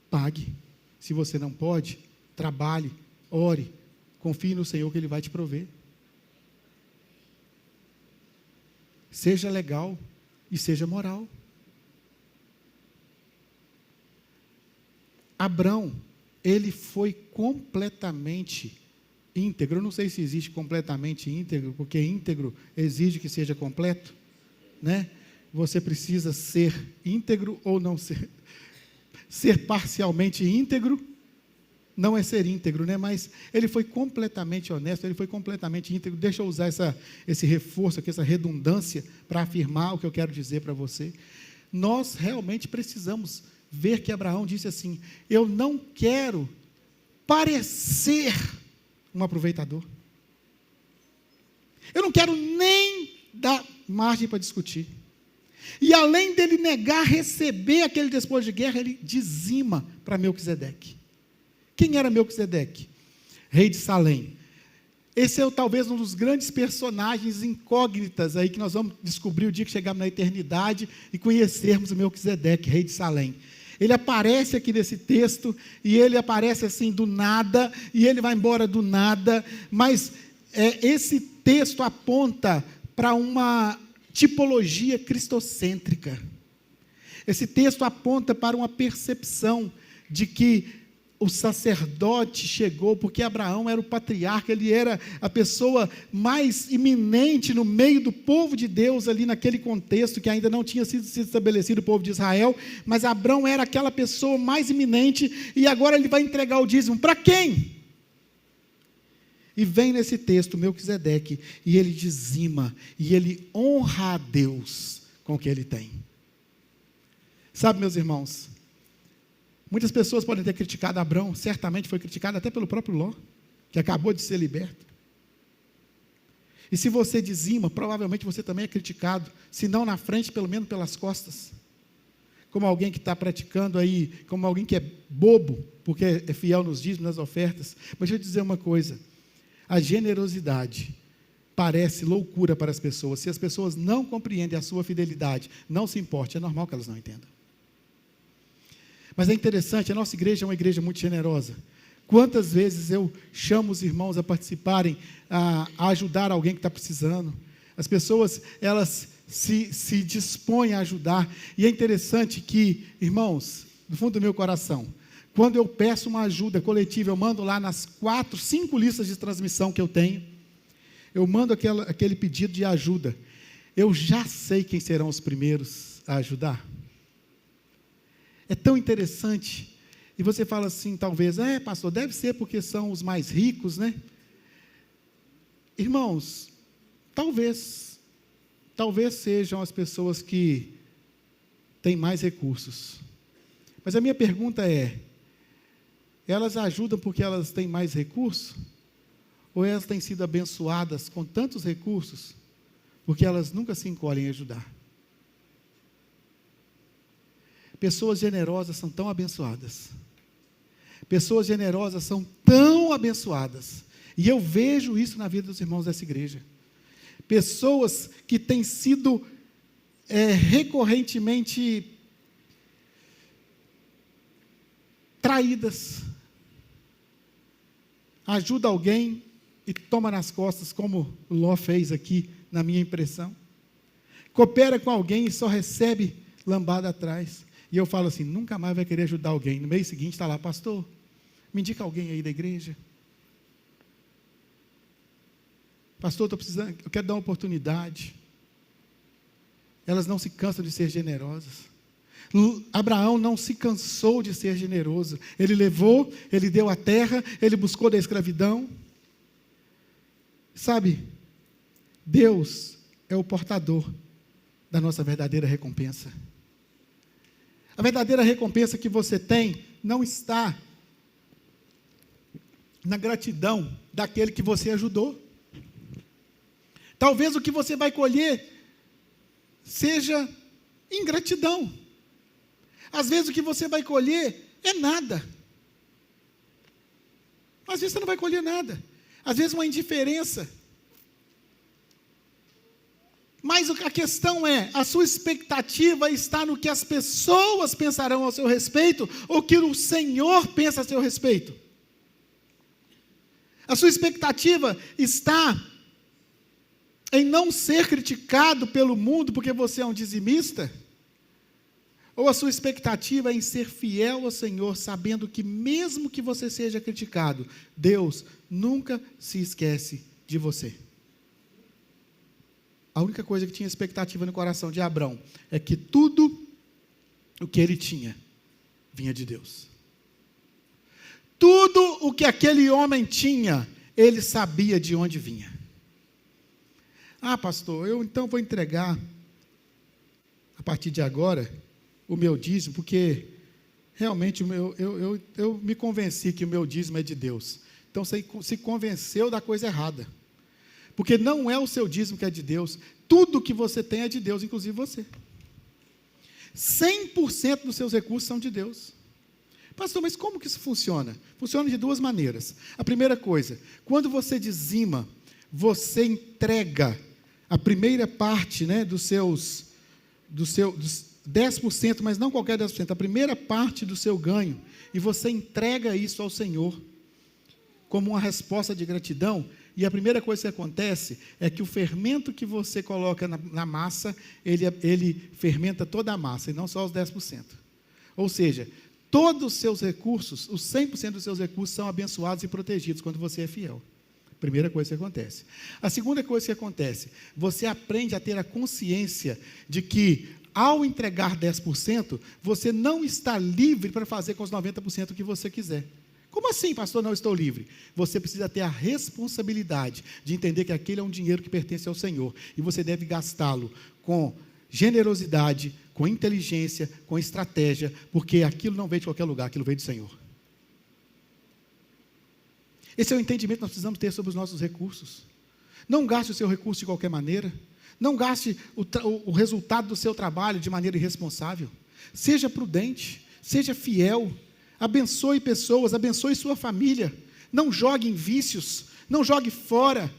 pague. Se você não pode, trabalhe, ore, confie no Senhor que Ele vai te prover. Seja legal e seja moral. Abrão, ele foi completamente íntegro. Eu não sei se existe completamente íntegro, porque íntegro exige que seja completo, né? Você precisa ser íntegro ou não ser. Ser parcialmente íntegro não é ser íntegro, né? Mas ele foi completamente honesto, ele foi completamente íntegro. Deixa eu usar esse reforço aqui, essa redundância, para afirmar o que eu quero dizer para você. Nós realmente precisamos ver que Abraão disse assim: eu não quero parecer um aproveitador. Eu não quero nem dar margem para discutir. E além dele negar receber aquele despojo de guerra, ele dizima para Melquisedeque. Quem era Melquisedeque? Rei de Salém. Esse é talvez um dos grandes personagens incógnitas aí que nós vamos descobrir o dia que chegarmos na eternidade e conhecermos o Melquisedeque, rei de Salém. Ele aparece aqui nesse texto, e ele aparece assim do nada, e ele vai embora do nada, mas esse texto aponta para uma tipologia cristocêntrica. Esse texto aponta para uma percepção de que o sacerdote chegou, porque Abraão era o patriarca, ele era a pessoa mais iminente no meio do povo de Deus, ali naquele contexto que ainda não tinha sido estabelecido o povo de Israel, mas Abraão era aquela pessoa mais iminente, e agora ele vai entregar o dízimo para quem? E vem nesse texto Melquisedeque, e ele dizima, e ele honra a Deus com o que ele tem. Sabe, meus irmãos, muitas pessoas podem ter criticado Abrão, certamente foi criticado até pelo próprio Ló, que acabou de ser liberto. E se você dizima, provavelmente você também é criticado, se não na frente, pelo menos pelas costas. Como alguém que está praticando aí, como alguém que é bobo, porque é fiel nos dízimos, nas ofertas. Mas deixa eu dizer uma coisa, a generosidade parece loucura para as pessoas. Se as pessoas não compreendem a sua fidelidade, não se importe, é normal que elas não entendam. Mas é interessante, a nossa igreja é uma igreja muito generosa. Quantas vezes eu chamo os irmãos a participarem, a ajudar alguém que está precisando. As pessoas, elas se dispõem a ajudar. E é interessante que, irmãos, do fundo do meu coração, quando eu peço uma ajuda coletiva, eu mando lá nas 4, 5 listas de transmissão que eu tenho, eu mando aquele pedido de ajuda. Eu já sei quem serão os primeiros a ajudar. É tão interessante, e você fala assim, talvez, pastor, deve ser porque são os mais ricos, né? Irmãos, talvez, talvez sejam as pessoas que têm mais recursos. Mas a minha pergunta é: elas ajudam porque elas têm mais recursos? Ou elas têm sido abençoadas com tantos recursos porque elas nunca se encolhem a ajudar? Pessoas generosas são tão abençoadas. Pessoas generosas são tão abençoadas. E eu vejo isso na vida dos irmãos dessa igreja. Pessoas que têm sido recorrentemente traídas. Ajuda alguém e toma nas costas, como o Ló fez aqui, na minha impressão. Coopera com alguém e só recebe lambada atrás. E eu falo assim: nunca mais vai querer ajudar alguém. No mês seguinte está lá: pastor, me indica alguém aí da igreja. Pastor, estou precisando, eu quero dar uma oportunidade. Elas não se cansam de ser generosas. Abraão não se cansou de ser generoso. Ele levou, ele deu a terra, ele buscou da escravidão. Sabe, Deus é o portador da nossa verdadeira recompensa. A verdadeira recompensa que você tem não está na gratidão daquele que você ajudou. Talvez o que você vai colher seja ingratidão. Às vezes o que você vai colher é nada. Às vezes você não vai colher nada. Às vezes uma indiferença. Mas a questão é: a sua expectativa está no que as pessoas pensarão ao seu respeito, ou que o Senhor pensa a seu respeito? A sua expectativa está em não ser criticado pelo mundo porque você é um dizimista? Ou a sua expectativa é em ser fiel ao Senhor, sabendo que mesmo que você seja criticado, Deus nunca se esquece de você? A única coisa que tinha expectativa no coração de Abrão é que tudo o que ele tinha vinha de Deus. Tudo o que aquele homem tinha, ele sabia de onde vinha. Ah, pastor, eu então vou entregar, a partir de agora, o meu dízimo, porque realmente eu me convenci que o meu dízimo é de Deus. Então você se convenceu da coisa errada. Porque não é o seu dízimo que é de Deus. Tudo que você tem é de Deus, inclusive você. 100% dos seus recursos são de Deus. Pastor, mas como que isso funciona? Funciona de duas maneiras. A primeira coisa: quando você dizima, você entrega a primeira parte, né, dos 10%, mas não qualquer 10%, a primeira parte do seu ganho, e você entrega isso ao Senhor, como uma resposta de gratidão. E a primeira coisa que acontece é que o fermento que você coloca na massa, ele fermenta toda a massa, e não só os 10%. Ou seja, todos os seus recursos, os 100% dos seus recursos são abençoados e protegidos quando você é fiel. Primeira coisa que acontece. A segunda coisa que acontece: você aprende a ter a consciência de que, ao entregar 10%, você não está livre para fazer com os 90% o que você quiser. Como assim, pastor, não estou livre? Você precisa ter a responsabilidade de entender que aquele é um dinheiro que pertence ao Senhor, e você deve gastá-lo com generosidade, com inteligência, com estratégia, porque aquilo não veio de qualquer lugar, aquilo veio do Senhor. Esse é o entendimento que nós precisamos ter sobre os nossos recursos. Não gaste o seu recurso de qualquer maneira. Não gaste o resultado do seu trabalho de maneira irresponsável. Seja prudente, seja fiel, abençoe pessoas, abençoe sua família. Não jogue em vícios, não jogue fora,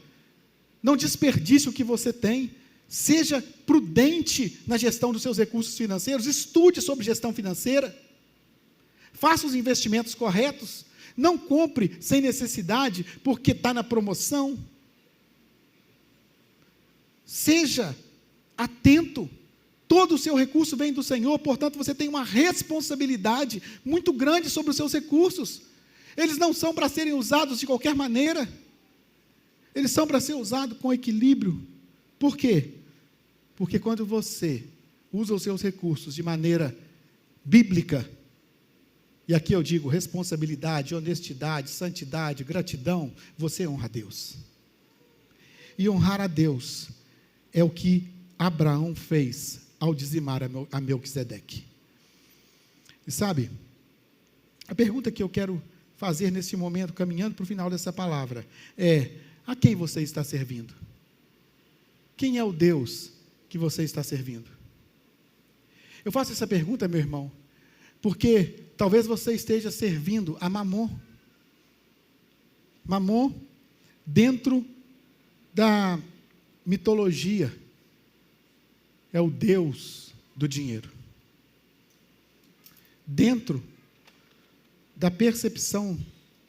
não desperdice o que você tem. Seja prudente na gestão dos seus recursos financeiros, estude sobre gestão financeira, faça os investimentos corretos. Não compre sem necessidade, porque está na promoção. Seja atento. Todo o seu recurso vem do Senhor, portanto você tem uma responsabilidade muito grande sobre os seus recursos. Eles não são para serem usados de qualquer maneira. Eles são para ser usados com equilíbrio. Por quê? Porque quando você usa os seus recursos de maneira bíblica, e aqui eu digo responsabilidade, honestidade, santidade, gratidão, você honra a Deus. E honrar a Deus é o que Abraão fez ao dizimar a Melquisedeque. E sabe, a pergunta que eu quero fazer nesse momento, caminhando para o final dessa palavra, é: a quem você está servindo? Quem é o Deus que você está servindo? Eu faço essa pergunta, meu irmão, porque talvez você esteja servindo a Mamon. Mamon, dentro da mitologia, é o Deus do dinheiro. Dentro da percepção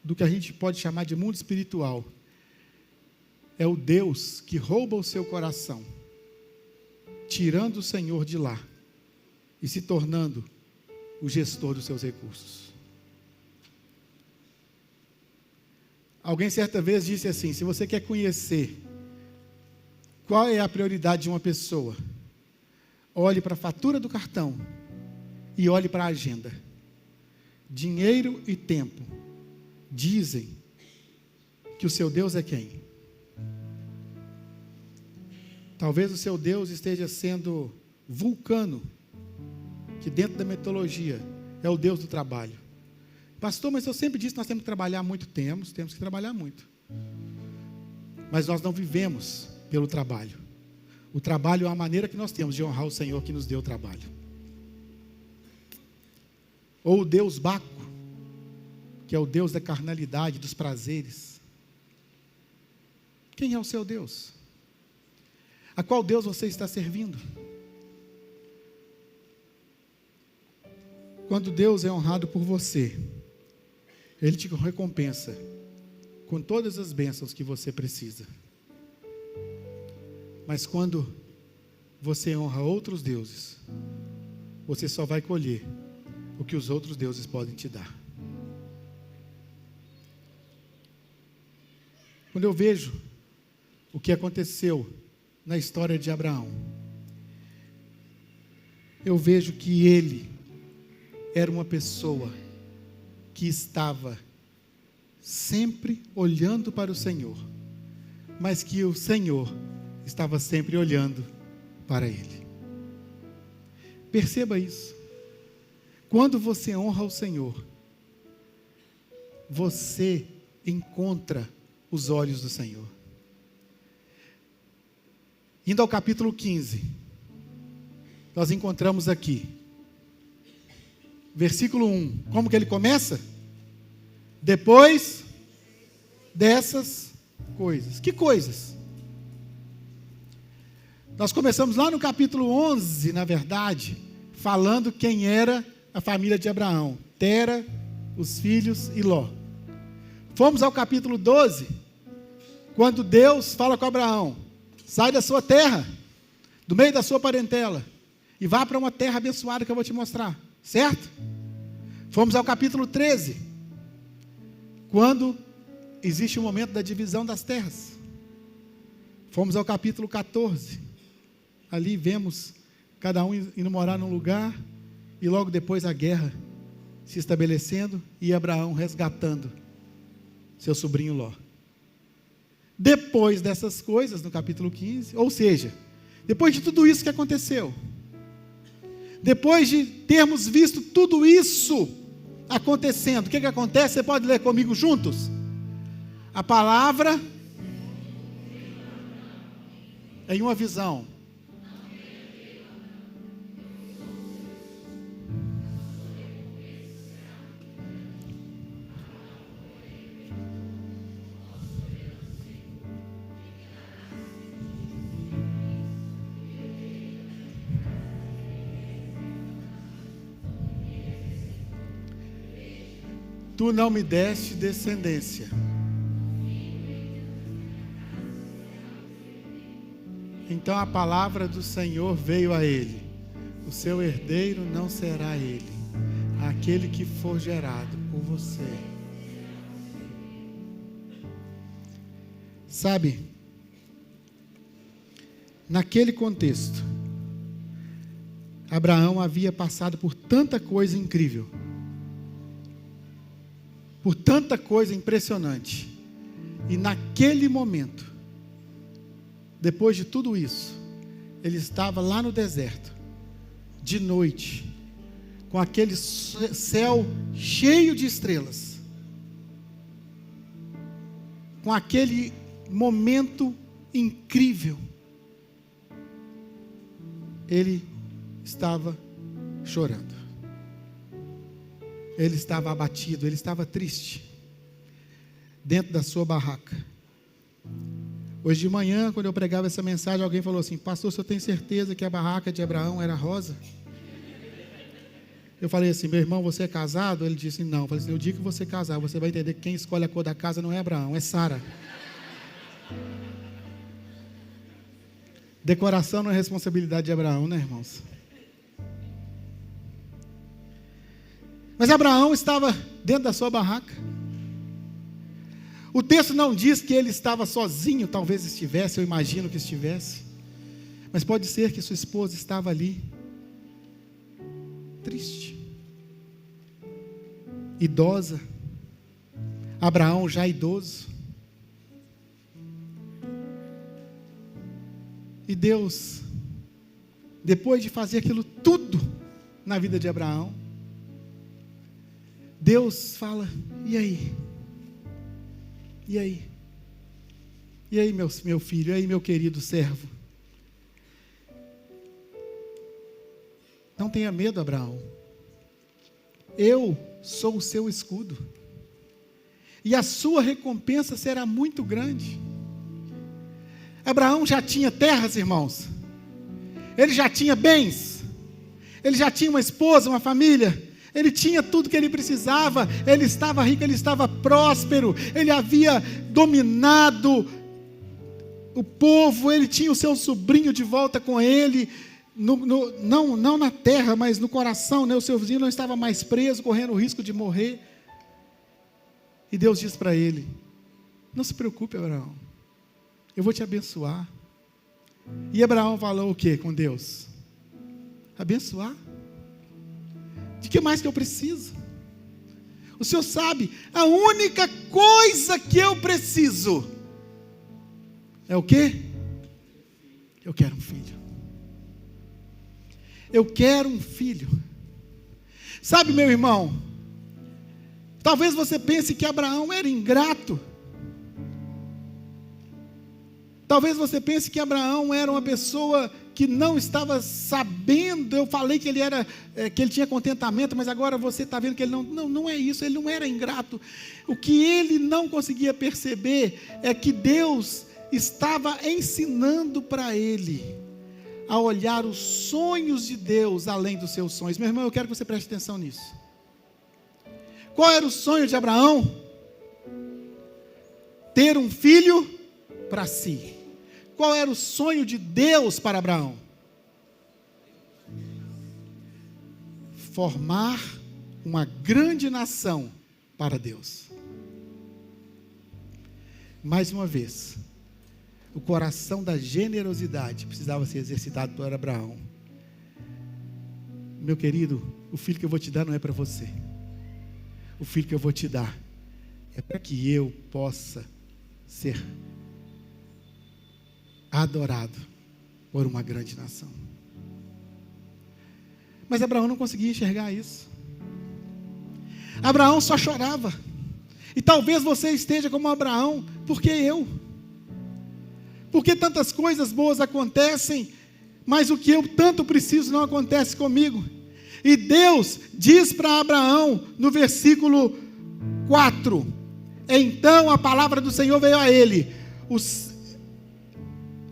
do que a gente pode chamar de mundo espiritual, é o Deus que rouba o seu coração, tirando o Senhor de lá e se tornando o gestor dos seus recursos. Alguém certa vez disse assim: se você quer conhecer qual é a prioridade de uma pessoa, olhe para a fatura do cartão e olhe para a agenda. Dinheiro e tempo dizem que o seu Deus é quem? Talvez o seu Deus esteja sendo Vulcano, que dentro da mitologia é o Deus do trabalho. Pastor, mas eu sempre disse que nós temos que trabalhar muito. Temos que trabalhar muito. Mas nós não vivemos pelo trabalho. O trabalho é a maneira que nós temos de honrar o Senhor que nos deu o trabalho. Ou o Deus Baco, que é o Deus da carnalidade, dos prazeres. Quem é o seu Deus? A qual Deus você está servindo? Quando Deus é honrado por você, Ele te recompensa com todas as bênçãos que você precisa. Mas quando você honra outros deuses, você só vai colher o que os outros deuses podem te dar. Quando eu vejo o que aconteceu na história de Abraão, eu vejo que ele era uma pessoa que estava sempre olhando para o Senhor, mas que o Senhor estava sempre olhando para ele. Perceba isso. Quando você honra o Senhor, você encontra os olhos do Senhor. Indo ao capítulo 15, nós encontramos aqui, versículo 1, como que ele começa? Depois dessas coisas. Que coisas? Nós começamos lá no capítulo 11, na verdade, falando quem era a família de Abraão: Tera, os filhos e Ló. Fomos ao capítulo 12, quando Deus fala com Abraão: sai da sua terra, do meio da sua parentela, e vá para uma terra abençoada que eu vou te mostrar, certo? Fomos ao capítulo 13, quando existe o momento da divisão das terras. Fomos ao capítulo 14, ali vemos cada um indo morar num lugar, e logo depois a guerra se estabelecendo, e Abraão resgatando seu sobrinho Ló. Depois dessas coisas, no capítulo 15, ou seja, depois de tudo isso que aconteceu, depois de termos visto tudo isso acontecendo, o que acontece? Você pode ler comigo juntos? A palavra em uma visão. Tu não me deste descendência. Então a palavra do Senhor veio a ele: o seu herdeiro não será ele, aquele que for gerado por você. Sabe, naquele contexto, Abraão havia passado por tanta coisa incrível, por tanta coisa impressionante, e naquele momento, depois de tudo isso, ele estava lá no deserto, de noite, com aquele céu cheio de estrelas, com aquele momento incrível, ele estava chorando, ele estava abatido, ele estava triste, dentro da sua barraca. Hoje de manhã, quando eu pregava essa mensagem, alguém falou assim: pastor, o senhor tem certeza que a barraca de Abraão era rosa? Eu falei assim: meu irmão, você é casado? Ele disse: não. Eu falei assim: no dia que você casar, você vai entender que quem escolhe a cor da casa não é Abraão, é Sara. Decoração não é responsabilidade de Abraão, né, irmãos? Mas Abraão estava dentro da sua barraca. O texto não diz que ele estava sozinho, talvez estivesse, eu imagino que estivesse, mas pode ser que sua esposa estava ali, triste, idosa, Abraão já idoso, e Deus, depois de fazer aquilo tudo na vida de Abraão, Deus fala: e aí? E aí? E aí, meu filho? E aí, meu querido servo? Não tenha medo, Abraão. Eu sou o seu escudo. E a sua recompensa será muito grande. Abraão já tinha terras, irmãos. Ele já tinha bens. Ele já tinha uma esposa, uma família. Ele tinha tudo que ele precisava, ele estava rico, ele estava próspero, ele havia dominado o povo, ele tinha o seu sobrinho de volta com ele, não na terra, mas no coração, né? O seu vizinho não estava mais preso, correndo o risco de morrer. E Deus diz para ele: não se preocupe, Abraão, eu vou te abençoar. E Abraão falou o que com Deus? Abençoar? De que mais que eu preciso? O Senhor sabe, a única coisa que eu preciso é o quê? Eu quero um filho. Eu quero um filho. Sabe, meu irmão, talvez você pense que Abraão era ingrato. Talvez você pense que Abraão era uma pessoa que não estava sabendo. Eu falei que ele tinha contentamento, mas agora você está vendo que ele não é isso, ele não era ingrato. O que ele não conseguia perceber é que Deus estava ensinando para ele a olhar os sonhos de Deus além dos seus sonhos. Meu irmão, eu quero que você preste atenção nisso. Qual era o sonho de Abraão? Ter um filho para si. Qual era o sonho de Deus para Abraão? Formar uma grande nação para Deus. Mais uma vez, o coração da generosidade precisava ser exercitado por Abraão. Meu querido, o filho que eu vou te dar não é para você. O filho que eu vou te dar é para que eu possa ser adorado por uma grande nação. Mas Abraão não conseguia enxergar isso. Abraão só chorava. E talvez você esteja como Abraão, porque tantas coisas boas acontecem, mas o que eu tanto preciso não acontece comigo. E Deus diz para Abraão, no versículo 4, então a palavra do Senhor veio a ele: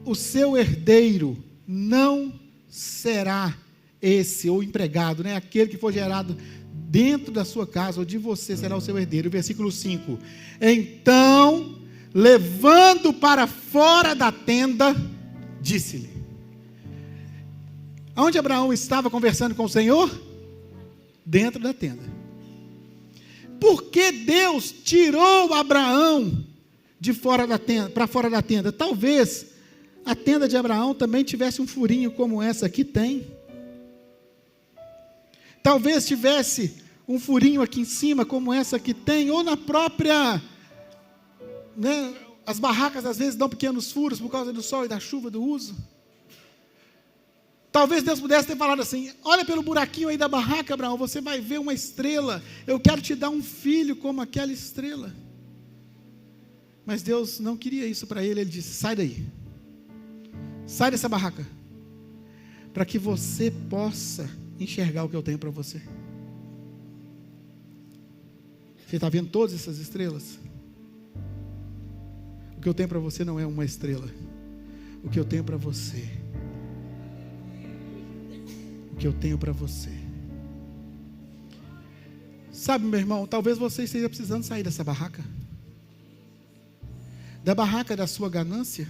o seu herdeiro não será esse, ou empregado, né? Aquele que for gerado dentro da sua casa, ou de você, será o seu herdeiro. Versículo 5, então, levando para fora da tenda, disse-lhe. Onde Abraão estava conversando com o Senhor? Dentro da tenda. Por que Deus tirou Abraão de fora da tenda, para fora da tenda? Talvez a tenda de Abraão também tivesse um furinho como essa aqui tem. Talvez tivesse um furinho aqui em cima como essa aqui tem, ou na própria, né, as barracas às vezes dão pequenos furos por causa do sol e da chuva, do uso. Talvez Deus pudesse ter falado assim: olha pelo buraquinho aí da barraca, Abraão, você vai ver uma estrela, eu quero te dar um filho como aquela estrela. Mas Deus não queria isso para ele, ele disse: sai daí, sai dessa barraca, para que você possa enxergar o que eu tenho para você. Você está vendo todas essas estrelas? O que eu tenho para você não é uma estrela. O que eu tenho para você, o que eu tenho para você. Sabe, meu irmão, talvez você esteja precisando sair dessa barraca. Da barraca da sua ganância,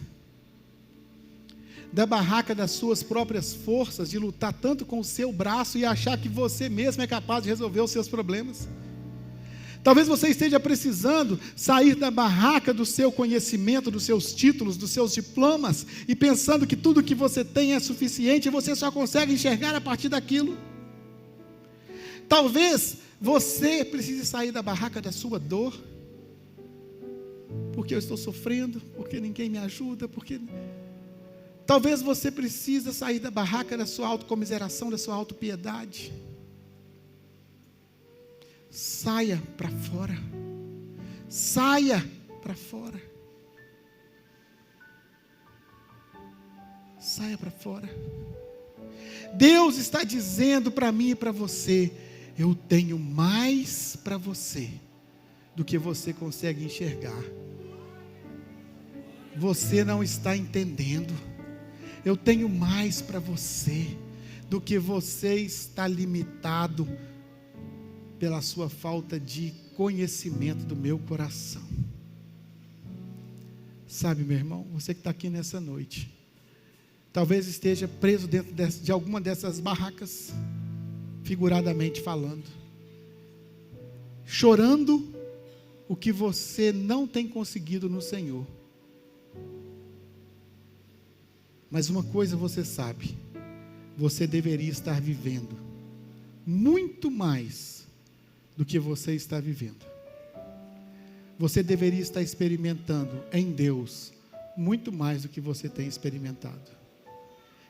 da barraca das suas próprias forças, de lutar tanto com o seu braço e achar que você mesmo é capaz de resolver os seus problemas. Talvez você esteja precisando sair da barraca do seu conhecimento, dos seus títulos, dos seus diplomas, e pensando que tudo que você tem é suficiente e você só consegue enxergar a partir daquilo. Talvez você precise sair da barraca da sua dor, porque eu estou sofrendo, porque ninguém me ajuda, porque... Talvez você precise sair da barraca da sua autocomiseração, da sua autopiedade. Saia para fora. Saia para fora. Saia para fora. Deus está dizendo para mim e para você: eu tenho mais para você do que você consegue enxergar. Você não está entendendo. Eu tenho mais para você do que você está limitado pela sua falta de conhecimento do meu coração. Sabe, meu irmão, você que está aqui nessa noite, talvez esteja preso dentro de alguma dessas barracas, figuradamente falando, chorando o que você não tem conseguido no Senhor. Mas uma coisa você sabe: você deveria estar vivendo muito mais do que você está vivendo. Você deveria estar experimentando em Deus muito mais do que você tem experimentado.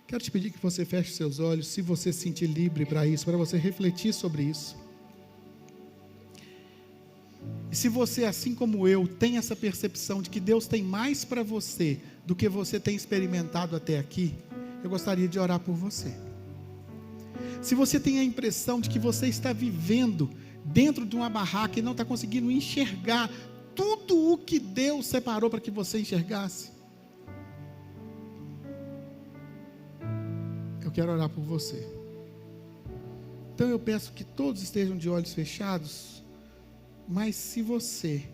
Quero te pedir que você feche seus olhos, se você se sentir livre para isso, para você refletir sobre isso. E se você, assim como eu, tem essa percepção de que Deus tem mais para você do que você tem experimentado até aqui, eu gostaria de orar por você. Se você tem a impressão de que você está vivendo dentro de uma barraca e não está conseguindo enxergar tudo o que Deus separou para que você enxergasse, eu quero orar por você. Então eu peço que todos estejam de olhos fechados, mas se você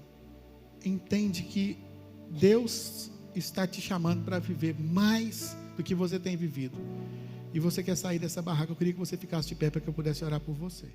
entende que Deus está te chamando para viver mais do que você tem vivido, e você quer sair dessa barraca, eu queria que você ficasse de pé para que eu pudesse orar por você.